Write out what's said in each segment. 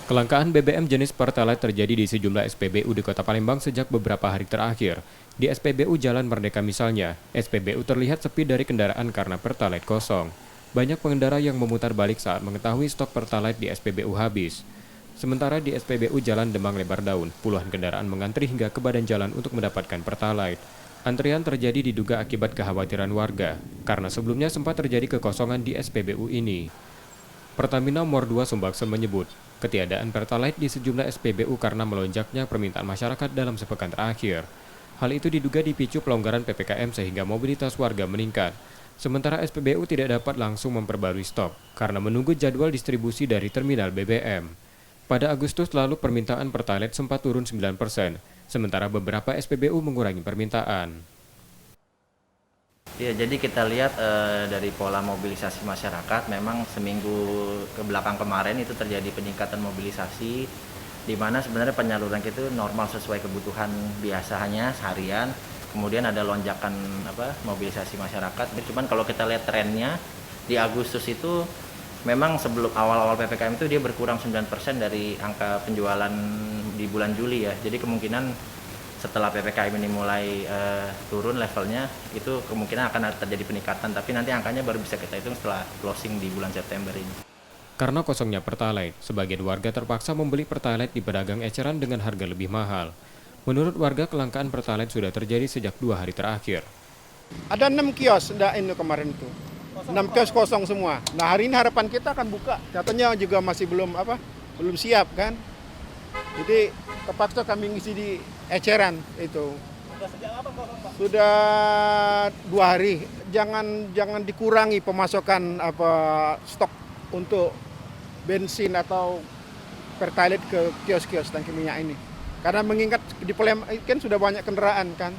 Kelangkaan BBM jenis Pertalite terjadi di sejumlah SPBU di Kota Palembang sejak beberapa hari terakhir. Di SPBU Jalan Merdeka misalnya, SPBU terlihat sepi dari kendaraan karena Pertalite kosong. Banyak pengendara yang memutar balik saat mengetahui stok Pertalite di SPBU habis. Sementara di SPBU Jalan Demang Lebar Daun, puluhan kendaraan mengantri hingga ke badan jalan untuk mendapatkan Pertalite. Antrian terjadi diduga akibat kekhawatiran warga, karena sebelumnya sempat terjadi kekosongan di SPBU ini. Pertamina Nomor 2 Sumbaksem menyebut, ketiadaan Pertalite di sejumlah SPBU karena melonjaknya permintaan masyarakat dalam sepekan terakhir. Hal itu diduga dipicu pelonggaran PPKM sehingga mobilitas warga meningkat. Sementara SPBU tidak dapat langsung memperbarui stok karena menunggu jadwal distribusi dari terminal BBM. Pada Agustus lalu permintaan Pertalite sempat turun 9%, sementara beberapa SPBU mengurangi permintaan. Ya, jadi kita lihat dari pola mobilisasi masyarakat, memang seminggu ke belakang kemarin itu terjadi peningkatan mobilisasi, di mana sebenarnya penyaluran itu normal sesuai kebutuhan biasanya seharian. Kemudian ada lonjakan mobilisasi masyarakat. Cuman kalau kita lihat trennya di Agustus itu memang sebelum awal-awal PPKM itu dia berkurang 9% dari angka penjualan di bulan Juli ya. Jadi kemungkinan setelah PPKM ini mulai turun levelnya, itu kemungkinan akan terjadi peningkatan, tapi nanti angkanya baru bisa kita hitung setelah closing di bulan September ini. Karena kosongnya Pertalite, sebagian warga terpaksa membeli Pertalite di pedagang eceran dengan harga lebih mahal. Menurut warga, kelangkaan Pertalite sudah terjadi sejak 2 hari terakhir. Ada 6 kios ini kemarin itu. 6 kios kosong semua. Nah, hari ini harapan kita akan buka. Katanya juga masih belum siap kan. Jadi terpaksa kami ngisi di eceran itu. Sudah sejak apa kosong, Pak? Sudah 2 hari. Jangan dikurangi pemasokan stok untuk bensin atau Pertalite ke kios-kios tangki minyak ini. Karena mengingat di Palembang kan sudah banyak kendaraan kan.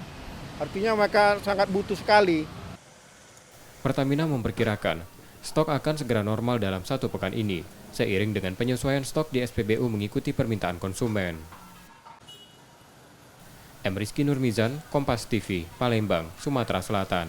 Artinya mereka sangat butuh sekali. Pertamina memperkirakan, stok akan segera normal dalam 1 pekan ini, seiring dengan penyesuaian stok di SPBU mengikuti permintaan konsumen. M. Rizky Nurmizan, Kompas TV, Palembang, Sumatera Selatan.